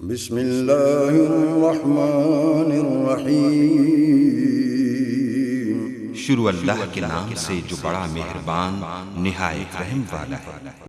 بسم اللہ الرحمن الرحیم۔ شروع اللہ کے نام سے جو بڑا مہربان نہایت رحم والا ہے۔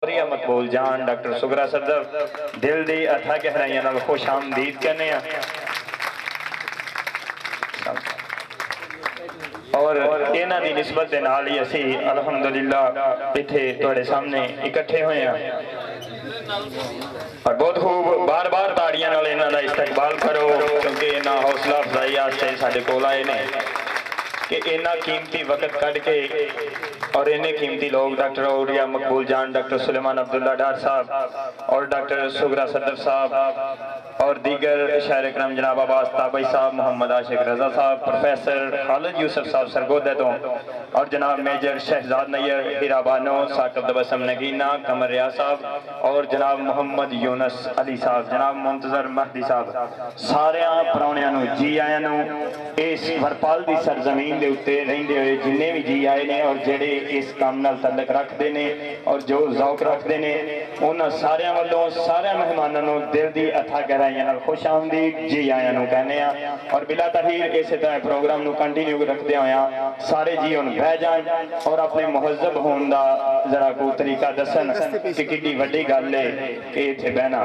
مقبول جان ڈاکٹر سگرا صدر دل دی اتھا گہرائیاں نال خوش آمدید کہنے ہیں اور اینا دی نسبت دے نال ہی اسی الحمدللہ اتھے توڑے سامنے اکٹھے ہوئے ہیں اور بہت خوب بار بار تاڑیاں نال اینا دا استقبال کرو کیونکہ اینا حوصلہ افزائی آستے ساڑھے کولائے نے کہ اینا قیمتی وقت کٹ کے اور انہیں قیمتی لوگ ڈاکٹر اوریا مقبول جان ڈاکٹر سلیمان عبداللہ ڈار صاحب اور ڈاکٹر سگرا صدر صاحب اور دیگر شاعر اکرام جناب عباس تابعی صاحب محمد عاشق رضا صاحب پروفیسر خالد یوسف صاحب سرگودتوں اور جناب میجر شہزاد نیر ہیرا بانو ثاقب دبسم نگینہ قمر ریاض صاحب اور جناب محمد یونس علی صاحب جناب منتظر مہدی صاحب سارے پراؤنیاں نو جی آئیں نو اس ورپال دی سرزمین دے اتے رہندے ہوئے جننے بھی جی آئے نے اور جڑے اس کام نال تعلق رکھ دینے اور جو ذوق رکھ دینے انہاں سارے والوں سارے مہمانوں نو دل دی اتھا گہرائیاں نال خوش آمدید جی آئیں نو کہنے ہیں اور بلا تاخیر اسی طرح پروگرام نو کنٹینیو رکھ دے ہویا سارے جی ان بہ جائیں اور اپنے مہذب ہون دا ذرا کو طریقہ دسن کہ کتنی وڈی گل ہے کہ تھے بہنا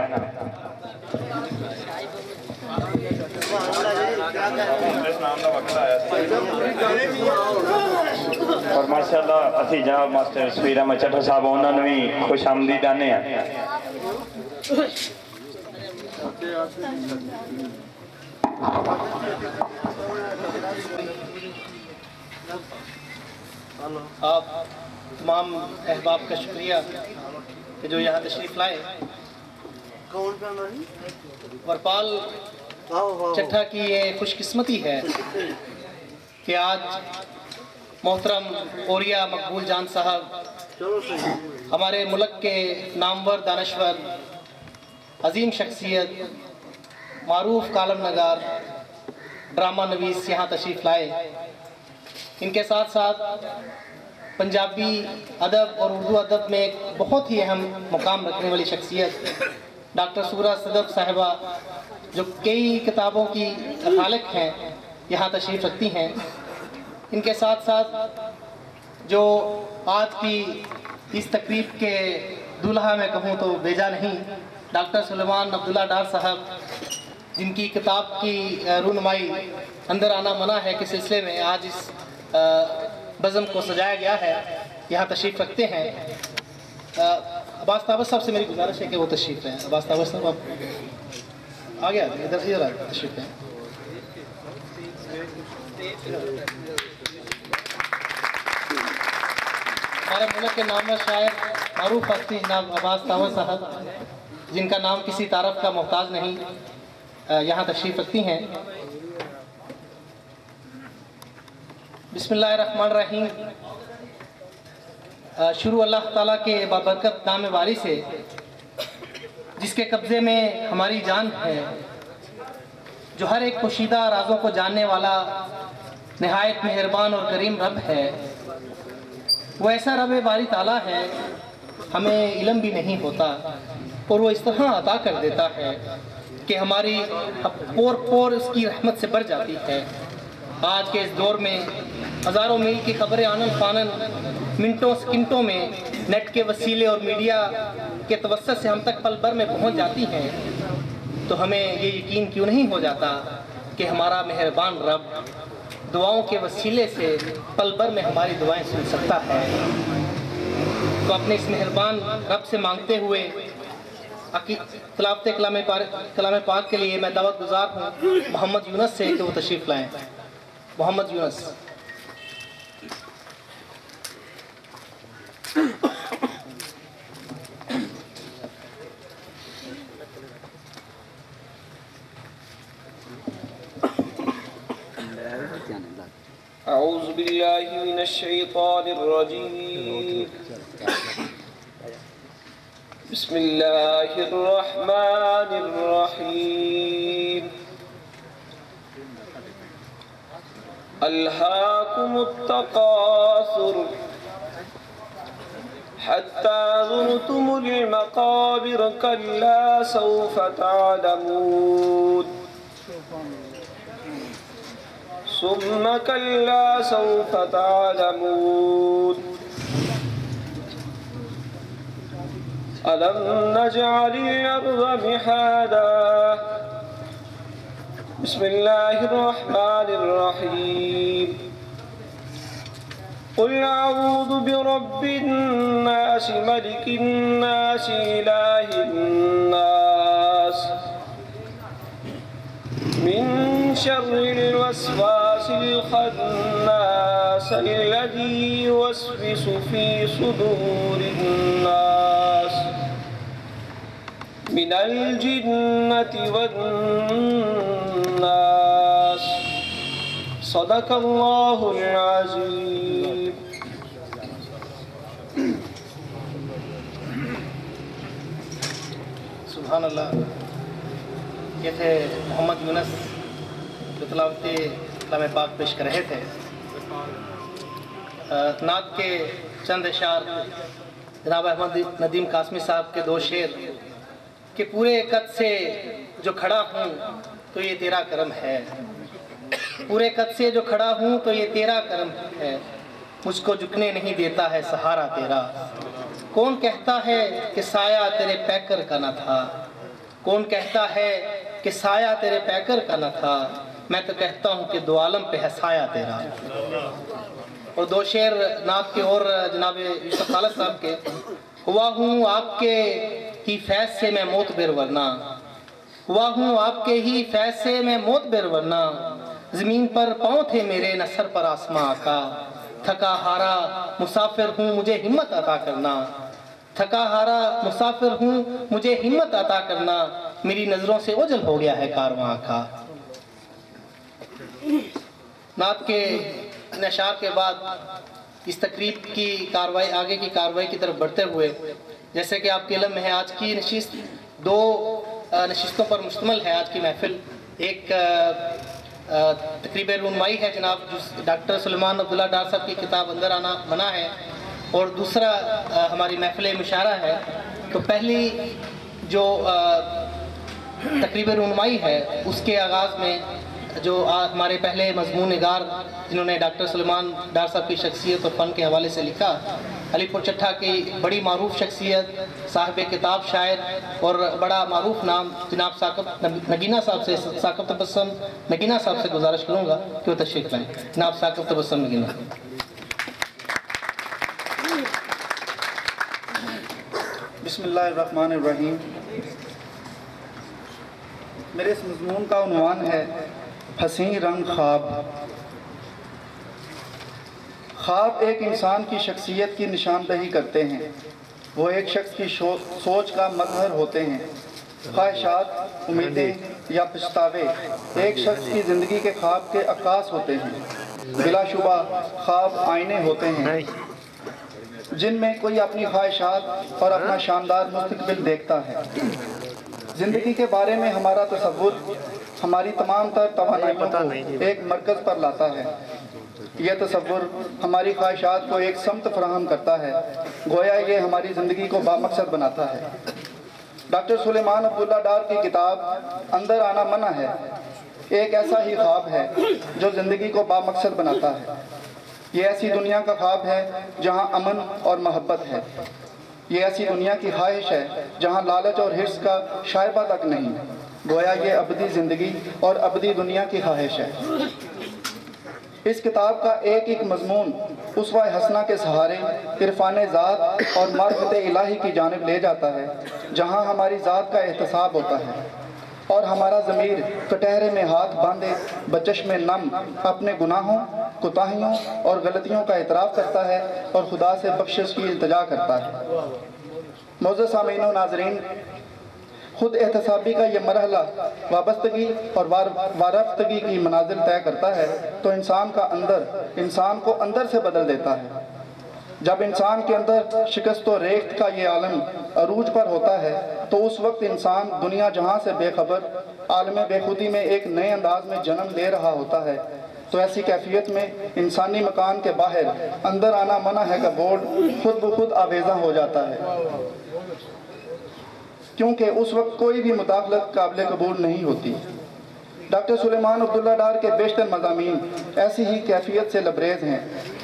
اور ماشاءاللہ اسی جناب ماسٹر سفیر احمد چٹھا صاحب انہوں نے بھی خوش آمدید آنے ہیں آپ تمام احباب کا شکریہ کہ جو یہاں تشریف لائے ورپال چٹھا کی یہ خوش قسمتی ہے کہ آج محترم اوریا مقبول جان صاحب ہمارے ملک کے نامور دانشور عظیم شخصیت معروف کالم نگار ڈرامہ نویس یہاں تشریف لائے ان کے ساتھ ساتھ پنجابی ادب اور اردو ادب میں ایک بہت ہی اہم مقام رکھنے والی شخصیت ڈاکٹر سگرا صدر صاحبہ جو کئی کتابوں کی خالق ہیں یہاں تشریف رکھتی ہیں ان کے ساتھ ساتھ جو آج کی اس تقریب کے دولہا میں کہوں تو بیجا نہیں ڈاکٹر سلیمان عبداللہ ڈار صاحب جن کی کتاب کی رونمائی اندر آنا منع ہے کے سلسلے میں آج اس بزم کو سجایا گیا ہے یہاں تشریف رکھتے ہیں عباس تابعی صاحب سے میری گزارش ہے کہ وہ تشریف لیں عباس تابعی صاحب آپ آگے آتے ہیں ادھر تشریف لیں ہمارے ملک کے نامور شاعر معروف ہستی جناب عباس تابعی صاحب جن کا نام کسی تعارف کا محتاج نہیں یہاں تشریف رکھتی ہیں بسم اللہ الرحمن الرحیم شروع اللہ تعالیٰ کے بابرکت نام باری سے جس کے قبضے میں ہماری جان ہے جو ہر ایک پوشیدہ رازوں کو جاننے والا نہایت مہربان اور کریم رب ہے وہ ایسا رب باری تعالیٰ ہے ہمیں علم بھی نہیں ہوتا اور وہ اس طرح عطا کر دیتا ہے کہ ہماری پور پور اس کی رحمت سے بھر جاتی ہے۔ آج کے اس دور میں ہزاروں میل کی خبریں آنن فانن منٹوں سکنٹوں میں نیٹ کے وسیلے اور میڈیا کے توسط سے ہم تک پل بھر میں پہنچ جاتی ہیں، تو ہمیں یہ یقین کیوں نہیں ہو جاتا کہ ہمارا مہربان رب دعاؤں کے وسیلے سے پل بھر میں ہماری دعائیں سن سکتا ہے۔ تو اپنے اس مہربان رب سے مانگتے ہوئے تلاوت کلام پاک کے لیے میں دعوت گزار ہوں محمد یونس سے کہ وہ تشریف لائیں۔ محمد یونس۔ أعوذ بالله من الشيطان الرجيم بسم الله الرحمن الرحيم ألهاكم التكاثر حتى زرتم المقابر كلا سوف تعلمون ثم كلا سوف تعلمون ألم نجعل الأرض مهادا بسم الله الرحمن الرحيم قل أعوذ برب الناس ملك الناس إله الناس من شر الوسواس الخناس الذي يوسوس في صدور الناس من الجنة والناس صدق الله العظيم۔ سبحان اللہ۔ یہ تھے محمد یونس جو تلاوت کلام پاک پیش کر رہے تھے۔ نعت کے چند اشعار جناب احمد ندیم قاسمی صاحب کے دو شعر کہ پورے قد سے جو کھڑا ہوں تو یہ تیرا کرم ہے، پورے قد سے جو کھڑا ہوں تو یہ تیرا کرم ہے، مجھ کو جھکنے نہیں دیتا ہے سہارا تیرا۔ کون کہتا ہے کہ سایہ تیرے پیکر کا نہ تھا، کون کہتا ہے کہ سایہ تیرے پیکر کا نہ تھا، میں تو کہتا ہوں کہ دو عالم پہ ہے سایہ تیرا۔ اور دو شعر نعت کے اور جناب یوسف خالد صاحب کے، ہوا ہوں آپ کے ہی فیض سے میں معتبر ورنہ، ہوا ہوں آپ کے ہی فیض سے میں معتبر ورنہ، زمین پر پاؤں تھے میرے نہ سر پر آسماں کا، تھکا ہارا مسافر ہوں مجھے ہمت عطا کرنا، تھکا ہارا مسافر ہوں مجھے ہمت عطا کرنا، میری نظروں سے اوجھل ہو گیا ہے کارواں کا۔ نعت کے اشعار کے بعد اس تقریب کی کاروائی آگے کی کاروائی کی طرف بڑھتے ہوئے، جیسے کہ آپ کے علم میں ہے آج کی نشست دو نشستوں پر مشتمل ہے آج کی محفل۔ ایک تقریب رونمائی ہے جناب ڈاکٹر سلیمان عبداللہ ڈار صاحب کی کتاب اندر آنا منع ہے، اور دوسرا ہماری محفل مشاعرہ ہے۔ تو پہلی جو تقریب رونمائی ہے اس کے آغاز میں جو ہمارے پہلے مضمون نگار جنہوں نے ڈاکٹر سلیمان ڈار صاحب کی شخصیت اور فن کے حوالے سے لکھا، علی پور چٹھا کی بڑی معروف شخصیت، صاحب کتاب، شاعر اور بڑا معروف نام جناب ثاقب نگینہ صاحب سے، ثاقب تبسم نگینہ صاحب سے گزارش کروں گا کہ وہ تشریف لائیں۔ جناب ثاقب تبسم نگینہ۔ بسم اللہ الرحمن الرحیم۔ میرے اس مضمون کا عنوان ہے حسین رنگ خواب۔ خواب ایک انسان کی شخصیت کی نشاندہی کرتے ہیں، وہ ایک شخص کی سوچ کا مظہر ہوتے ہیں۔ خواہشات، امیدیں یا پچھتاوے ایک شخص کی زندگی کے خواب کے عکاس ہوتے ہیں۔ بلا شبہ خواب آئینے ہوتے ہیں جن میں کوئی اپنی خواہشات اور اپنا شاندار مستقبل دیکھتا ہے۔ زندگی کے بارے میں ہمارا تصور ہماری تمام تر توانائیوں کو ایک مرکز پر لاتا ہے۔ یہ تصور ہماری خواہشات کو ایک سمت فراہم کرتا ہے، گویا یہ ہماری زندگی کو بامقصد بناتا ہے۔ ڈاکٹر سلیمان عبداللہ ڈار کی کتاب اندر آنا منع ہے ایک ایسا ہی خواب ہے جو زندگی کو بامقصد بناتا ہے۔ یہ ایسی دنیا کا خواب ہے جہاں امن اور محبت ہے۔ یہ ایسی دنیا کی خواہش ہے جہاں لالچ اور حرص کا شائبہ تک نہیں، گویا یہ ابدی زندگی اور ابدی دنیا کی خواہش ہے۔ اس کتاب کا ایک ایک مضمون اسوہ حسنہ کے سہارے عرفان ذات اور معرفت الہی کی جانب لے جاتا ہے، جہاں ہماری ذات کا احتساب ہوتا ہے اور ہمارا ضمیر کٹہرے میں ہاتھ باندھے بچشم نم اپنے گناہوں، کوتاہیوں اور غلطیوں کا اعتراف کرتا ہے اور خدا سے بخشش کی التجا کرتا ہے۔ معزز سامعین و ناظرین، خود احتسابی کا یہ مرحلہ وابستگی اور وارفتگی کی منازل طے کرتا ہے تو انسان کو اندر سے بدل دیتا ہے۔ جب انسان کے اندر شکست و ریخت کا یہ عالم عروج پر ہوتا ہے تو اس وقت انسان دنیا جہاں سے بے خبر عالم بے خودی میں ایک نئے انداز میں جنم لے رہا ہوتا ہے۔ تو ایسی کیفیت میں انسانی مکان کے باہر اندر آنا منع ہے کا بورڈ خود بخود آویزاں ہو جاتا ہے، کیونکہ اس وقت کوئی بھی مداخلت قابل قبول نہیں ہوتی۔ ڈاکٹر سلیمان عبداللہ ڈار کے بیشتر مضامین ایسی ہی کیفیت سے لبریز ہیں۔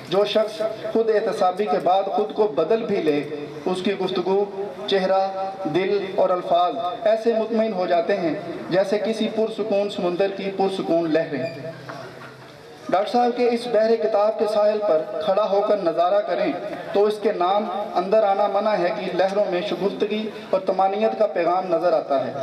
جو شخص خود احتسابی کے بعد خود کو بدل بھی لے، اس کی گفتگو، چہرہ، دل اور الفاظ ایسے مطمئن ہو جاتے ہیں جیسے کسی پرسکون سمندر کی پرسکون لہریں۔ ڈاکٹر صاحب کے اس بحر کتاب کے ساحل پر کھڑا ہو کر نظارہ کریں تو اس کے نام اندر آنا منع ہے کی لہروں میں شگفتگی اور طمانینت کا پیغام نظر آتا ہے۔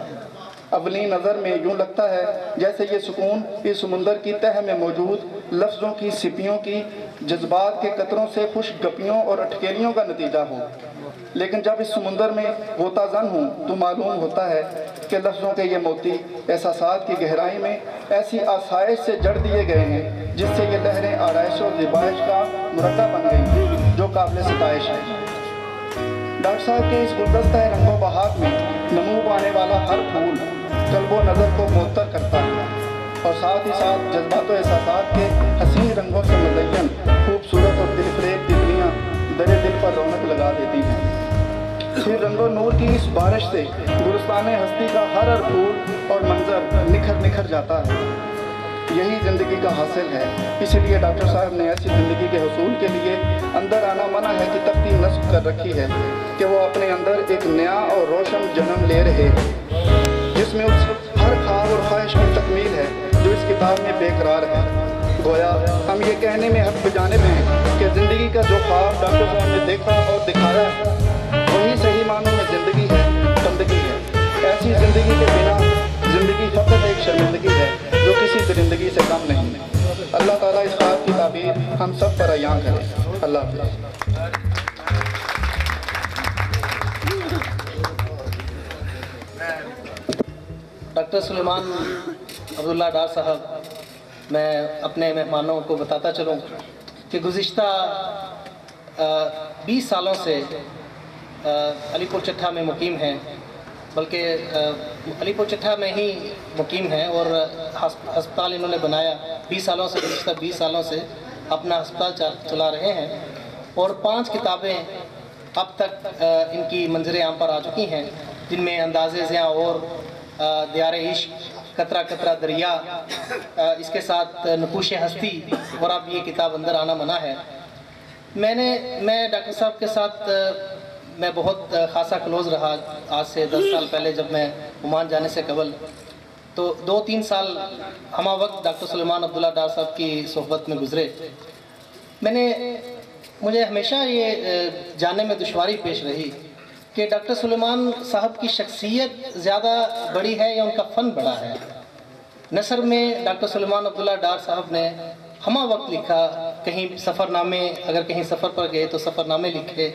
اولی نظر میں یوں لگتا ہے جیسے یہ سکون اس سمندر کی تہہ میں موجود لفظوں کی سپیوں کی، جذبات کے قطروں سے خوش گپیوں اور اٹکیلیوں کا نتیجہ ہو، لیکن جب اس سمندر میں غوطہ زن ہوں تو معلوم ہوتا ہے کہ لفظوں کے یہ موتی احساسات کی گہرائی میں ایسی آسائش سے جڑ دیے گئے ہیں جس سے یہ لہریں آرائش و زیبائش کا مرکب بن گئی ہیں جو قابل ستائش ہے۔ ڈاکٹر صاحب کے اس گلدستہ رنگ و بہار میں نمو پانے والا ہر پھول قلب و نظر کو معطر کرتا ہے اور ساتھ ہی ساتھ جذبات و احساسات کے حسین رنگوں سے مزین خوبصورت اور دل فریب تتلیاں در دل پر رونق لگا دیتی ہیں۔ پھر رنگ و نور کی اس بارش سے گلستان ہستی کا ہر پھول اور منظر نکھر جاتا ہے۔ یہی زندگی کا حاصل ہے، اسی لیے ڈاکٹر صاحب نے ایسی زندگی کے حصول کے لیے اندر آنا منع ہے کہ تختی نصب کر رکھی ہے کہ وہ اپنے اندر ایک نیا اور روشن جنم لے رہے ہیں جس میں اس ہر خواب اور خواہش کی تکمیل ہے جو اس کتاب میں بے قرار ہے۔ گویا ہم یہ کہنے میں حق بجانب ہیں کہ زندگی کا جو خواب ڈاکٹر صاحب نے دیکھا اور دکھایا وہی صحیح معنوں میں زندگی ہے، بندگی ہے۔ ایسی زندگی کے بنا زندگی فقط ایک شرمندگی ہے جو کسی درندگی سے کم نہیں ہے۔ اللہ تعالیٰ اس خواب کی تعبیر ہم سب پر عیاں کرے۔ اللہ حافظ۔ ڈاکٹر سلیمان عبداللہ ڈار صاحب، میں اپنے مہمانوں کو بتاتا چلوں کہ گزشتہ 20 سالوں سے علی پور چٹھا میں مقیم ہیں، بلکہ علی پور چٹھا میں ہی مقیم ہیں اور ہسپتال انہوں نے بنایا 20 سالوں سے، گزشتہ 20 سالوں سے اپنا ہسپتال چلا رہے ہیں اور 5 کتابیں اب تک ان کی منظر عام پر آ چکی ہیں، جن میں انداز ضیاء اور دیار عشق، قطرہ قطرہ دریا، اس کے ساتھ نقوش ہستی اور اب یہ کتاب اندر آنا منع ہے۔ میں ڈاکٹر صاحب کے ساتھ میں بہت خاصا کلوز رہا آج سے 10 سال پہلے جب میں عمان جانے سے قبل، تو 2-3 سال ہمہ وقت ڈاکٹر سلیمان عبداللہ ڈار صاحب کی صحبت میں گزرے۔ مجھے ہمیشہ یہ جاننے میں دشواری پیش رہی کہ ڈاکٹر سلیمان صاحب کی شخصیت زیادہ بڑی ہے یا ان کا فن بڑا ہے۔ نثر میں ڈاکٹر سلیمان عبداللہ ڈار صاحب نے ہمہ وقت لکھا، کہیں سفر نامے، اگر کہیں سفر پر گئے تو سفر نامے لکھے،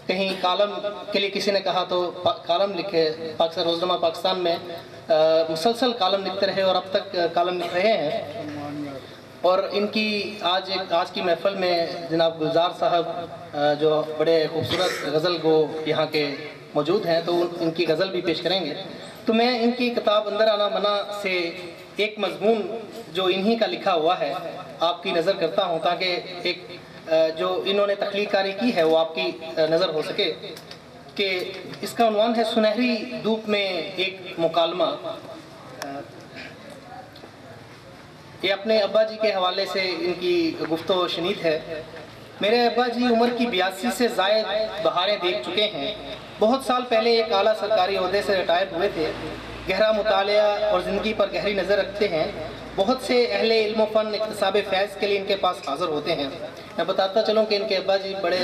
کہیں کالم کے لیے کسی نے کہا تو کالم لکھے۔ روزنامہ پاکستان میں مسلسل کالم لکھتے رہے اور اب تک کالم لکھ رہے ہیں۔ اور ان کی آج کی محفل میں جناب گلزار صاحب جو بڑے خوبصورت غزل گو یہاں کے موجود ہیں تو ان کی غزل بھی پیش کریں گے۔ تو میں ان کی کتاب اندر آنا منع سے ایک مضمون جو انہی کا لکھا ہوا ہے آپ کی نظر کرتا ہوں تاکہ ایک جو انہوں نے تخلیق کاری کی ہے وہ آپ کی نظر ہو سکے کہ اس کا عنوان ہے سنہری دھوپ میں ایک مکالمہ۔ یہ اپنے ابا جی کے حوالے سے ان کی گفت و شنید ہے۔ میرے ابا جی عمر کی 82 سے زائد بہاریں دیکھ چکے ہیں۔ بہت سال پہلے ایک اعلیٰ سرکاری عہدے سے ریٹائر ہوئے تھے۔ گہرا مطالعہ اور زندگی پر گہری نظر رکھتے ہیں۔ بہت سے اہل علم و فن اکتساب فیض کے لیے ان کے پاس حاضر ہوتے ہیں۔ میں بتاتا چلوں کہ ان کے ابا جی بڑے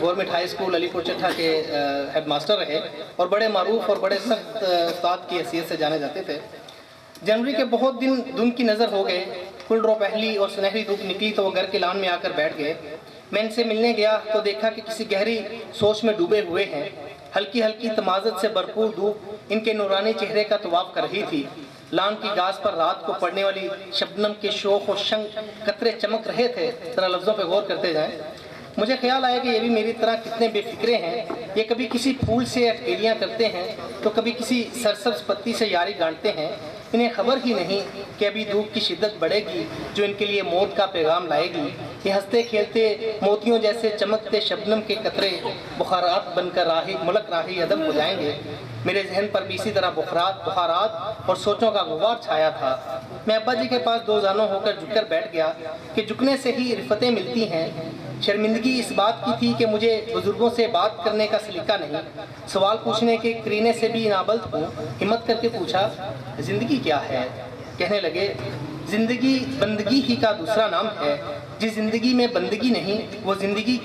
گورنمنٹ ہائی اسکول علی پور چٹھا کے ہیڈ ماسٹر رہے اور بڑے معروف اور بڑے سخت استاد کی حیثیت سے جانے جاتے تھے۔ جنوری کے بہت دن دھند کی نظر ہو گئے۔ کھل رو پہلی اور سنہری دھوپ نکلی تو وہ گھر کے لان میں آ کر بیٹھ گئے۔ میں ان سے ملنے گیا تو دیکھا کہ کسی گہری سوچ میں ڈوبے ہوئے ہیں۔ ہلکی ہلکی تمازت سے بھرپور دھوپ ان کے نورانی چہرے کا طواف کر رہی تھی۔ لان کی گھاس پر رات کو پڑنے والی شبنم کے شوخ و شنگ قطرے چمک رہے تھے۔ ذرا لفظوں پہ غور کرتے جائیں۔ مجھے خیال آیا کہ یہ بھی میری طرح کتنے بے فکرے ہیں۔ یہ کبھی کسی پھول سے اٹکیلیاں کرتے ہیں تو کبھی کسی سرسبز پتی سے یاری گانٹتے ہیں۔ انہیں خبر ہی نہیں کہ ابھی دھوپ کی شدت بڑھے گی جو ان کے لیے موت کا پیغام لائے گی۔ یہ ہنستے کھیلتے موتیوں جیسے چمکتے شبنم کے قطرے بخارات بن کر ملک راہی ادب ہو جائیں گے۔ میرے ذہن پر بھی اسی طرح بخارات اور سوچوں کا غبار چھایا تھا۔ میں ابا جی کے پاس دو زانوں ہو کر جھک کر بیٹھ گیا کہ جھکنے سے ہی رفتیں ملتی ہیں۔ شرمندگی اس بات کی تھی کہ مجھے بزرگوں سے بات کرنے کا سلیقہ نہیں۔ سوال پوچھنے کے کرینے سے بھی نابلد ہوں۔ ہمت کر کے پوچھا، زندگی کیا ہے؟ کہنے لگے، زندگی بندگی ہی کا دوسرا نام ہے۔ جس زندگی میں بندگی نہیں وہ زندگی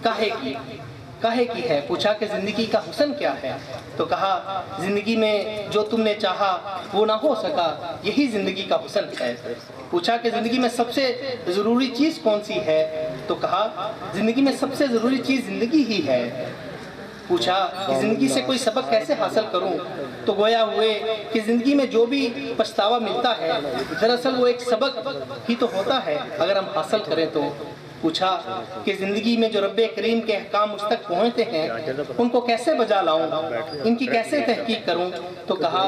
کاہے کی ہے؟ پوچھا کہ زندگی کا حسن کیا ہے؟ تو کہا، زندگی میں جو تم نے چاہا وہ نہ ہو سکا، یہی زندگی کا حسن ہے۔ پوچھا کہ زندگی میں سب سے ضروری چیز کون سی ہے؟ تو کہا، زندگی میں سب سے ضروری چیز زندگی ہی ہے۔ پوچھا کہ زندگی سے کوئی سبق کیسے حاصل کروں؟ تو گویا ہوئے کہ زندگی میں جو بھی پچھتاوا ملتا ہے دراصل وہ ایک سبق ہی تو ہوتا ہے اگر ہم حاصل کریں تو۔ پوچھا کہ زندگی میں جو رب کریم کے احکام مجھ تک پہنچتے ہیں ان کو کیسے بجا لاؤں، ان کی کیسے تحقیق کروں؟ تو کہا،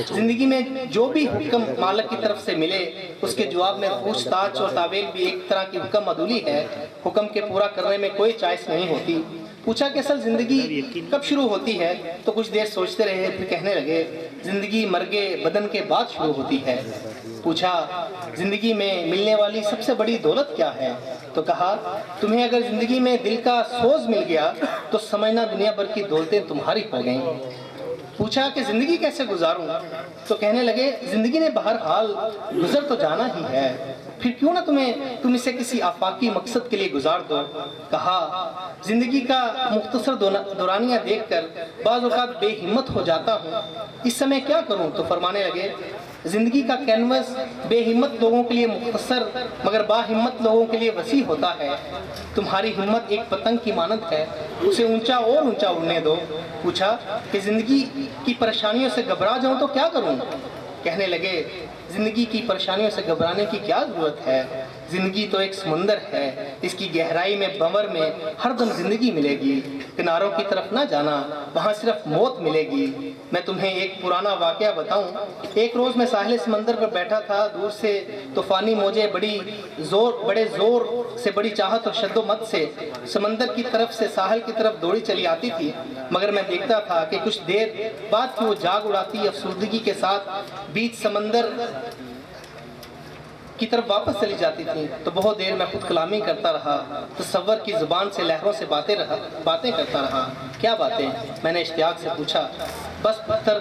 زندگی میں جو بھی حکم مالک کی طرف سے ملے اس کے جواب میں پوچھ تاچھ اور تاویل بھی ایک طرح کی حکم عدولی ہے۔ حکم کے پورا کرنے میں کوئی چوائس نہیں ہوتی۔ پوچھا کہ اصل زندگی کب شروع ہوتی ہے؟ تو کچھ دیر سوچتے رہے، پھر کہنے لگے، زندگی مرگے بدن کے بعد شروع ہوتی ہے۔ پوچھا، زندگی میں ملنے والی سب سے بڑی دولت کیا ہے؟ تو کہا، تمہیں اگر زندگی میں دل کا سوز مل گیا تو سمجھنا دنیا بھر کی دولتیں تمہاری ہو گئیں۔ پوچھا کہ زندگی کیسے گزاروں؟ تو کہنے لگے، زندگی نے بہرحال گزر تو جانا ہی ہے، پھر کیوں نہ تم اسے کسی آفاقی مقصد کے لیے گزار دو۔ کہا، زندگی کا مختصر دورانیہ دیکھ کر بعض اوقات بے ہمت ہو جاتا ہوں، اس سمے کیا کروں؟ تو فرمانے لگے، زندگی کا کینوس بے ہمت لوگوں کے لیے مختصر مگر با ہمت لوگوں کے لیے وسیع ہوتا ہے۔ تمہاری ہمت ایک پتنگ کی مانند ہے، اسے اونچا اور اونچا اڑنے دو۔ پوچھا کہ زندگی کی پریشانیوں سے گھبرا جاؤں تو کیا کروں؟ کہنے لگے، زندگی کی پریشانیوں سے گھبرانے کی کیا ضرورت ہے؟ زندگی تو ایک سمندر ہے، اس کی گہرائی میں بھنور میں ہر دم زندگی ملے گی۔ کناروں کی طرف نہ جانا، وہاں صرف موت ملے گی۔ میں تمہیں ایک پرانا واقعہ بتاؤں۔ ایک روز میں ساحل سمندر پر بیٹھا تھا، دور سے طوفانی موجیں بڑے زور سے بڑی چاہت اور شد و مت سے سمندر کی طرف سے ساحل کی طرف دوڑی چلی آتی تھی، مگر میں دیکھتا تھا کہ کچھ دیر بعد کہ وہ جاگ اڑاتی افسردگی کے ساتھ بیچ سمندر کی طرف واپس چلی جاتی تھی۔ تو بہت دیر میں خود کلامی کرتا رہا، تصور کی زبان سے لہروں سے باتیں کرتا رہا۔ کیا باتیں؟ میں نے اشتیاق سے پوچھا۔ بس پتھر،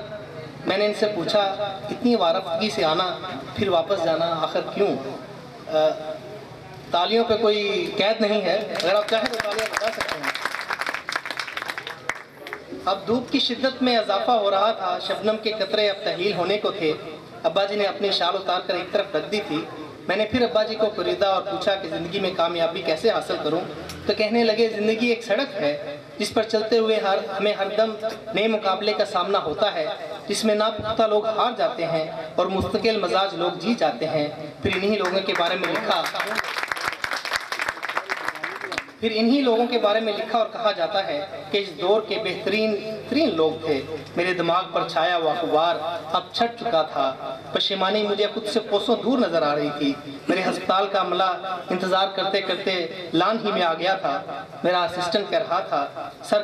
میں نے ان سے پوچھا، اتنی وارفتگی سے آنا پھر واپس جانا آخر کیوں؟ تالیوں پہ کوئی قید نہیں ہے، اگر آپ چاہیں تو تالیاں بجا سکتے ہیں۔ اب دھوپ کی شدت میں اضافہ ہو رہا تھا، شبنم کے قطرے اب تحلیل ہونے کو تھے۔ ابا جی نے اپنی شال اتار کر ایک طرف رکھ دی تھی۔ میں نے پھر ابا جی کو خریدا اور پوچھا کہ زندگی میں کامیابی کیسے حاصل کروں؟ تو کہنے لگے، زندگی ایک سڑک ہے جس پر چلتے ہوئے ہمیں ہر دم نئے مقابلے کا سامنا ہوتا ہے، جس میں ناپختہ لوگ ہار جاتے ہیں اور مستقل مزاج لوگ جیت جاتے ہیں۔ پھر انہی لوگوں کے بارے میں لکھا اور کہا جاتا ہے کہ اس دور کے بہترین لوگ تھے۔ میرے دماغ پر چھایا ہوا غبار اب چھٹ چکا تھا۔ پشیمانی مجھے خود سے کوسوں دور نظر آ رہی تھی۔ میرے ہسپتال کا عملہ انتظار کرتے کرتے لان ہی میں آ گیا تھا۔ میرا اسسٹنٹ کہہ رہا تھا، سر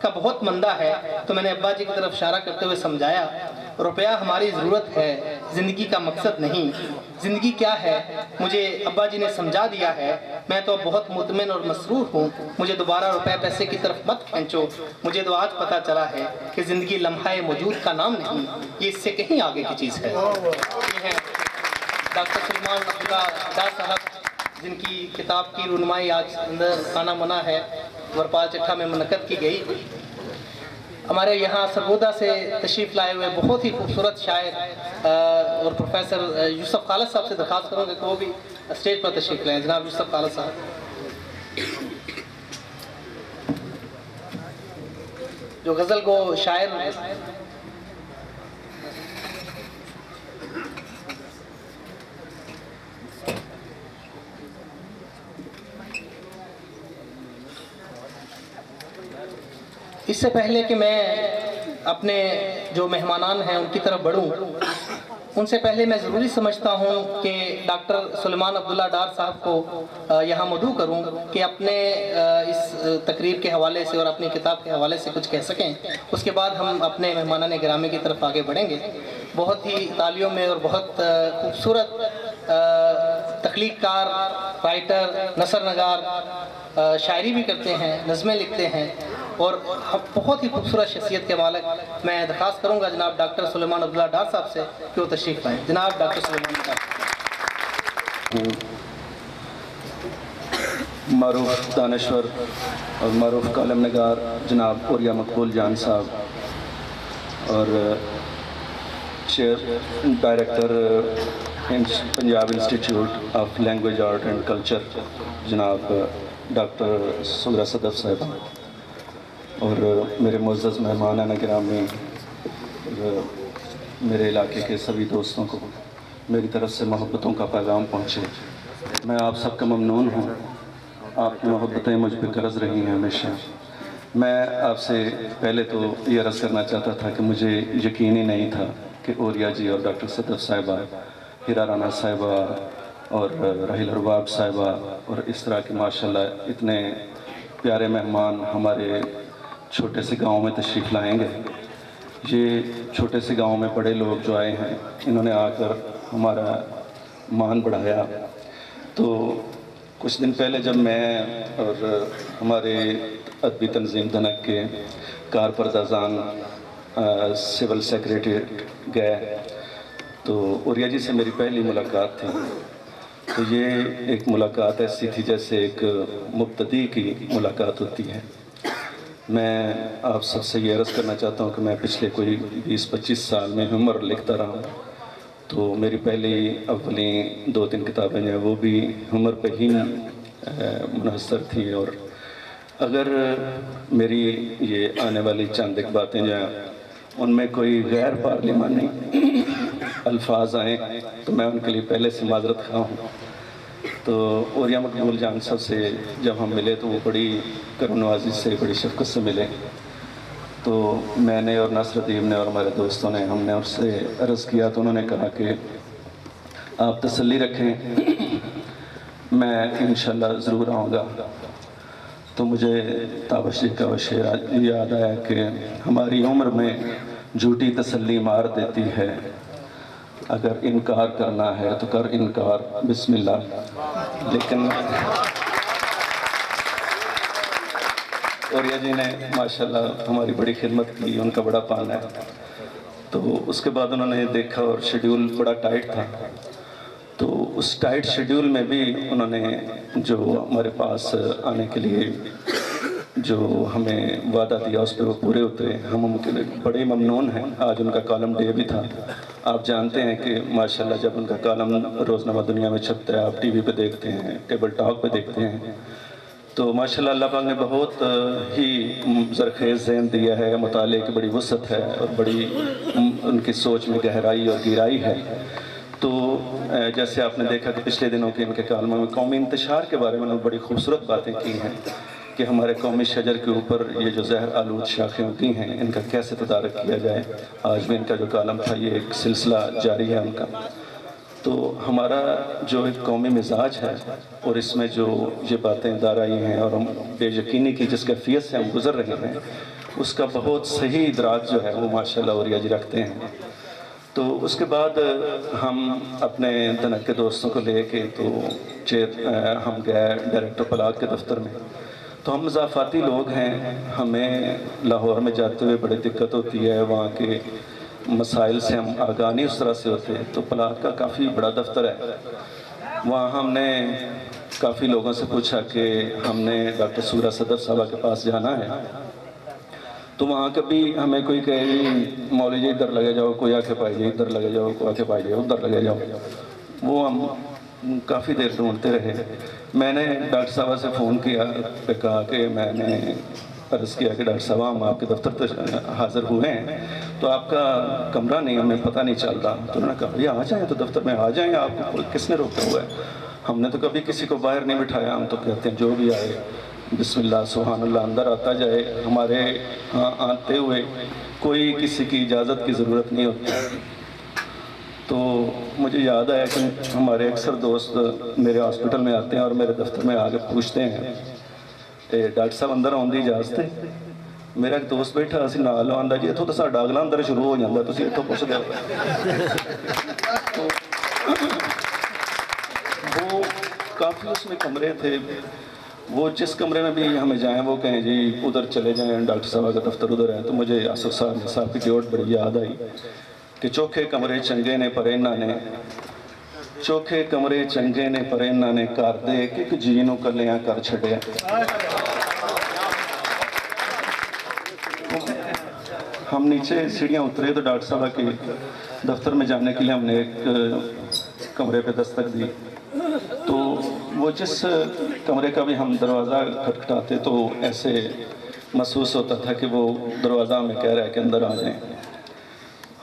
کا بہت مندہ ہے، تو میں نے ابا جی کی طرف اشارہ کرتے ہوئے سمجھایا روپیہ ہماری ضرورت ہے، زندگی کا مقصد نہیں۔ زندگی کیا ہے مجھے ابا جی نے سمجھا دیا ہے، میں تو بہت مطمئن اور مسرور ہوں، مجھے دوبارہ روپے پیسے کی طرف مت کھینچو۔ مجھے تو آج پتہ چلا ہے کہ زندگی لمحہ موجود کا نام نہیں، یہ اس سے کہیں آگے کی چیز ہے۔ یہ ہیں ڈاکٹر سلیمان عبداللہ ڈار صاحب، جن کی کتاب کی رونمائی آج اندر خانہ منع ہے، ورپال چٹھا میں منعقد کی گئی۔ ہمارے یہاں سرگودا سے تشریف لائے ہوئے بہت ہی خوبصورت شاعر اور پروفیسر یوسف خالد صاحب سے درخواست کروں گا کہ وہ بھی اسٹیج پر تشریف لائیں۔ جناب یوسف خالد صاحب جو غزل کو شاعر ہیں۔ اس سے پہلے کہ میں اپنے جو مہمانان ہیں ان کی طرف بڑھوں، ان سے پہلے میں ضروری سمجھتا ہوں کہ ڈاکٹر سلیمان عبداللہ ڈار صاحب کو یہاں مدعو کروں کہ اپنے اس تقریر کے حوالے سے اور اپنی کتاب کے حوالے سے کچھ کہہ سکیں۔ اس کے بعد ہم اپنے مہمانان گرامی کی طرف آگے بڑھیں گے۔ بہت ہی تالیوں میں اور بہت خوبصورت تخلیق کار، رائٹر، نثر نگار، شاعری بھی کرتے ہیں، نظمیں لکھتے ہیں اور بہت ہی خوبصورت شخصیت کے مالک میں درخواست کروں گا جناب ڈاکٹر سلیمان عبداللہ ڈار صاحب سے کہ وہ تشریف لائیں۔ جناب ڈاکٹر سلیمان ڈار۔ معروف دانشور اور معروف کالم نگار جناب اوریہ مقبول جان صاحب اور chair director Punjab institute of language art and culture جناب ڈاکٹر سغرا صدف صاحبہ اور میرے معزز مہمان گرامی، میرے علاقے کے سبھی دوستوں کو میری طرف سے محبتوں کا پیغام پہنچے۔ میں آپ سب کا ممنون ہوں، آپ کی محبتیں مجھ پہ قرض رہی ہیں ہمیشہ۔ میں آپ سے پہلے تو یہ عرض کرنا چاہتا تھا کہ مجھے یقین ہی نہیں تھا کہ اوریہ جی اور ڈاکٹر صدف صاحبہ، ہیرا رانا صاحبہ اور راحیل ارباب صاحبہ اور اس طرح کے ماشاءاللہ اتنے پیارے مہمان ہمارے چھوٹے سے گاؤں میں تشریف لائیں گے۔ یہ چھوٹے سے گاؤں میں بڑے لوگ جو آئے ہیں، انہوں نے آ کر ہمارا مان بڑھایا۔ تو کچھ دن پہلے جب میں اور ہمارے ادبی تنظیم دھنک کے کارپردازان سول سیکریٹریٹ گئے تو اوریہ جی سے میری پہلی ملاقات تھی۔ تو یہ ایک ملاقات ایسی تھی جیسے ایک مبتدی کی ملاقات ہوتی ہے۔ میں آپ سب سے یہ عرض کرنا چاہتا ہوں کہ میں پچھلے کوئی 20-25 سال میں ہیومر لکھتا رہا ہوں، تو میری پہلی اولین 2-3 کتابیں جو ہیں وہ بھی ہیومر پہ ہی منحصر تھی، اور اگر میری یہ آنے والی چند ایک باتیں جو ہیں ان میں کوئی غیر پارلیمانی الفاظ آئیں تو میں ان کے لیے پہلے سے معذرت خواہ ہوں۔ تو اوریہ مقبول جان صاحب سے جب ہم ملے تو وہ بڑی کرم نوازی سے، بڑی شفقت سے ملے۔ تو میں نے اور ناصر ادیب نے اور ہمارے دوستوں نے، ہم نے ان سے عرض کیا تو انہوں نے کہا کہ آپ تسلی رکھیں، میں انشاءاللہ ضرور آؤں گا۔ تو مجھے تابش جی کا وہ شعر یاد آیا کہ ہماری عمر میں جھوٹی تسلی مار دیتی ہے، اگر انکار کرنا ہے تو کر انکار، بسم اللہ۔ لیکن اوریہ جی نے ماشاءاللہ ہماری بڑی خدمت کی، ان کا بڑا پان ہے۔ تو اس کے بعد انہوں نے دیکھا اور شیڈیول بڑا ٹائٹ تھا، تو اس ٹائٹ شیڈیول میں بھی انہوں نے جو ہمارے پاس آنے کے لیے جو ہمیں وعدہ دیا اس پہ وہ پورے اترے، ہم ان کے بڑے ممنون ہیں۔ آج ان کا کالم ڈے بھی تھا۔ آپ جانتے ہیں کہ ماشاءاللہ جب ان کا کالم روزنامہ دنیا میں چھپتا ہے، آپ ٹی وی پہ دیکھتے ہیں، ٹیبل ٹاک پہ دیکھتے ہیں، تو ماشاءاللہ اللہ پاک نے بہت ہی زرخیز ذہن دیا ہے، مطالعے کی بڑی وسعت ہے اور بڑی ان کی سوچ میں گہرائی اور گہرائی ہے۔ تو جیسے آپ نے دیکھا کہ پچھلے دنوں کے ان کے کالموں میں قومی انتشار کے بارے میں انہوں نے بڑی خوبصورت باتیں کی ہیں کہ ہمارے قومی شجر کے اوپر یہ جو زہر آلود شاخیں ہوتی ہیں ان کا کیسے تدارک کیا جائے۔ آج بھی ان کا جو کالم تھا یہ ایک سلسلہ جاری ہے ان کا۔ تو ہمارا جو ایک قومی مزاج ہے اور اس میں جو یہ باتیں دار آئی ہیں اور ہم بے یقینی کی جس کیفیت سے ہم گزر رہے ہیں، اس کا بہت صحیح ادراک جو ہے وہ ماشاءاللہ اوریا جی رکھتے ہیں۔ تو اس کے بعد ہم اپنے دنک کے دوستوں کو لے کے تو ہم گئے ڈائریکٹر پلاک کے دفتر میں۔ تو ہم مضافاتی لوگ ہیں، ہمیں لاہور میں جاتے ہوئے بڑی دقت ہوتی ہے، وہاں کے مسائل سے ہم آگاہ نہیں اس طرح سے ہوتے۔ تو پلاک کا کافی بڑا دفتر ہے، وہاں ہم نے کافی لوگوں سے پوچھا کہ ہم نے ڈاکٹر سورہ صدر صاحبہ کے پاس جانا ہے۔ تو وہاں کبھی ہمیں کوئی کہے جی مولوی جی ادھر لگے جاؤ، کوئی آکے پائے جی ادھر لگے جاؤ، کوئی آکے پائے جی ادھر لگے جاؤ۔ وہ ہم کافی دیر ڈھونڈتے رہے۔ میں نے ڈاکٹر صاحبہ سے فون کیا، پہ کہا کہ میں نے عرض کیا کہ ڈاکٹر صاحبہ ہم آپ کے دفتر حاضر ہوئے ہیں، تو آپ کا کمرہ نہیں، ہمیں پتہ نہیں چل رہا۔ تو انہوں نے کہا بھئی آ جائیں، تو دفتر میں آ جائیں، آپ کو کس نے روکا ہوا ہے؟ ہم نے تو کبھی کسی کو باہر نہیں بٹھایا، ہم تو کہتے ہیں جو بھی آئے بسم اللہ سبحان اللہ اندر آتا جائے، ہمارے ہاں آتے ہوئے کوئی کسی کی اجازت کی ضرورت نہیں ہوتی۔ تو مجھے یاد آیا کہ ہمارے اکثر دوست میرے ہاسپٹل میں آتے ہیں اور میرے دفتر میں آ کے پوچھتے ہیں کہ ڈاکٹر صاحب اندر آن دی اجازت ہے؟ میرا ایک دوست بیٹھا اسی نال آندا جی اتوں تو ساڈا اگلا اندر شروع ہو جاتا، تسی اتوں پوچھ دے۔ وہ کافی اس میں کمرے تھے، وہ جس کمرے میں بھی ہمیں جائیں وہ کہیں جی ادھر چلے جائیں، ڈاکٹر صاحب کا دفتر ادھر ہے۔ تو مجھے آصف صاحب کی ڈیوٹ بڑی یاد آئی کہ چوکھے کمرے چنگے نے پر انہاں نے، چوکھے کمرے چنگے نے پر انہاں نے کر دے کہ جی نوں کلیاں کر چھڈیا۔ ہم نیچے سیڑھیاں اترے تو ڈاکٹر صاحب کے دفتر میں جانے کے لیے ہم نے ایک کمرے پہ دستک دی۔ تو وہ جس کمرے کا بھی ہم دروازہ کھٹکھٹاتے تو ایسے محسوس ہوتا تھا کہ وہ دروازہ ہمیں کہہ رہا ہے کہ اندر آ جائیں۔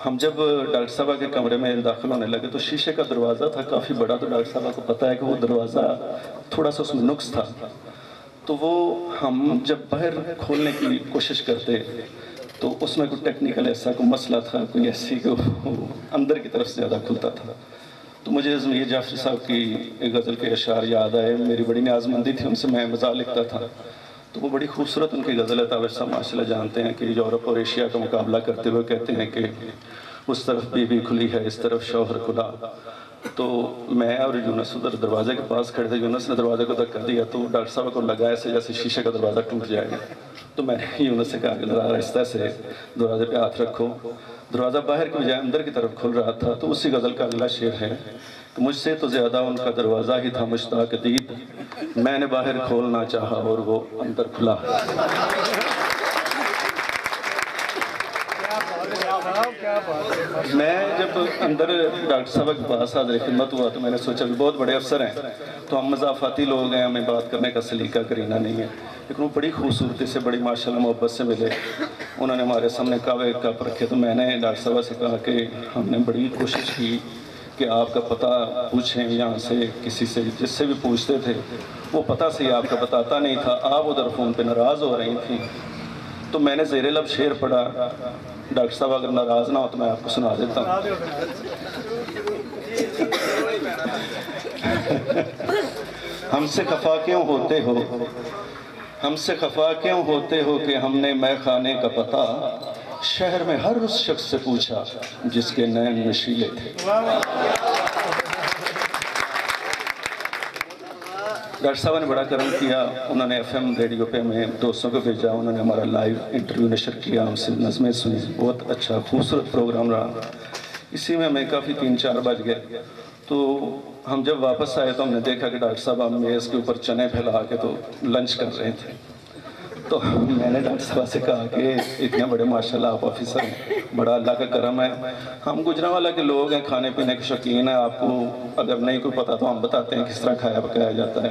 ہم جب ڈاکٹر صاحبہ کے کمرے میں داخل ہونے لگے تو شیشے کا دروازہ تھا کافی بڑا، تو ڈاکٹر صاحبہ کو پتہ ہے کہ وہ دروازہ تھوڑا سا اس میں نقص تھا۔ تو وہ ہم جب باہر کھولنے کی کوشش کرتے تو اس میں کوئی ٹیکنیکل ایسا کوئی مسئلہ تھا، کوئی ایسی کہ وہ اندر کی طرف سے زیادہ کھلتا تھا۔ تو مجھے ضمیر جعفری صاحب کی ایک غزل کے اشعار یاد آئے، میری بڑی نیازمندی تھی ان سے میں مزاح لکھتا تھا۔ تو وہ بڑی خوبصورت ان کی غزل ہے، تاوش صاحب ماشاءاللہ جانتے ہیں کہ یورپ اور ایشیا کا مقابلہ کرتے ہوئے کہتے ہیں کہ اس طرف بیوی کھلی ہے اس طرف شوہر کھلا۔ تو میں اور یونس ادھر دروازے کے پاس کھڑے تھے، یونس نے دروازے کو دھکا دیا تو ڈاکٹر صاحب کو لگا ایسے جیسے شیشے کا دروازہ ٹوٹ جائے گا۔ تو میں نے یونس سے کہا کہ ذرا آہستہ سے دروازے پہ ہاتھ رکھو۔ دروازہ باہر کی بجائے اندر کی طرف کھل رہا تھا۔ تو اسی غزل کا اگلا شعر ہے کہ مجھ سے تو زیادہ ان کا دروازہ ہی تھا مشتاق دید، میں نے باہر کھولنا چاہا اور وہ اندر کھلا۔ میں جب اندر ڈاکٹر صاحب کے پاس حاضر خدمت ہوا تو میں نے سوچا کہ بہت بڑے افسر ہیں تو ہم مضافاتی لوگ ہیں، ہمیں بات کرنے کا سلیقہ کرینہ نہیں ہے، لیکن وہ بڑی خوبصورتی سے بڑی ماشاءاللہ محبت سے ملے۔ انہوں نے ہمارے سامنے کعوے کپ رکھے تو میں نے ڈاکٹر صاحب سے کہا کہ ہم نے بڑی کوشش کی کہ آپ کا پتہ پوچھیں یہاں سے کسی سے، جس سے بھی پوچھتے تھے وہ پتہ سے آپ کا بتاتا نہیں تھا، آپ ادھر فون پہ ناراض ہو رہی تھیں۔ تو میں نے زیر لب شعر پڑھا، ڈاکٹر صاحب اگر ناراض نہ ہو تو میں آپ کو سنا دیتا ہوں۔ ہم سے خفا کیوں ہوتے ہو، ہم سے خفا کیوں ہوتے ہو کہ ہم نے مے خانے کا پتہ شہر میں ہر اس شخص سے پوچھا جس کے نین نشیلے تھے۔ ڈاکٹر صاحب نے بڑا کرم کیا، انہوں نے ایف ایم ریڈیو پہ ہمیں دوستوں کو بھیجا، انہوں نے ہمارا لائیو انٹرویو نشر کیا، ہم سے نظمیں سنی، بہت اچھا خوبصورت پروگرام رہا۔ اسی میں ہمیں کافی 3-4 بج گئے۔ تو ہم جب واپس آئے تو ہم نے دیکھا کہ ڈاکٹر صاحب ہم میز کے اوپر چنے پھیلا کے تو لنچ کر رہے تھے۔ تو میں نے ڈاکٹر صاحب سے کہا کہ اتنے بڑے ماشاءاللہ آپ آفیسر ہیں، بڑا اللہ کا کرم ہے، ہم گجرانوالہ کے لوگ ہیں، کھانے پینے کے شوقین ہیں، آپ کو اگر نہیں کوئی پتہ تو ہم بتاتے ہیں کس طرح کھایا پکایا جاتا ہے،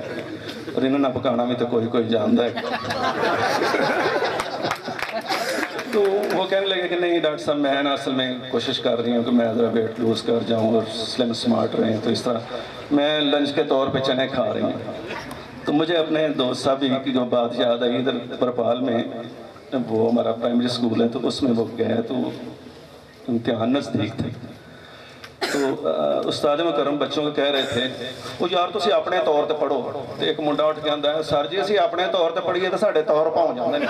اور انہوں نے پکانا بھی تو کوئی جانتا ہے۔ تو وہ کہنے لگے کہ نہیں ڈاکٹر صاحب میں نا اصل میں کوشش کر رہی ہوں کہ میں ذرا ویٹ لوز کر جاؤں اور سلم سمارٹ رہیں، تو اس طرح میں لنچ کے طور پہ چنے کھا رہی ہوں۔ تو مجھے اپنے دوست صاحب کی جو بات یاد آئی، ادھر برپال میں وہ ہمارا پرائمری اسکول ہے تو اس میں وہ گئے تو امتحان نزدیک تھے، تو استاد مکرم بچوں کو کہہ رہے تھے وہ یار تسی اپنے طور تے پڑھو، تو ایک منڈا اٹھ کے آندا ہے سر جی اسی اپنے طور تے پڑھیے تو ساڈے طور پاؤں جاندے نے۔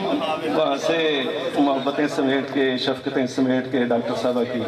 وہاں سے محبتیں سمیٹ کے، شفقتیں سمیٹ کے ڈاکٹر صاحبہ کی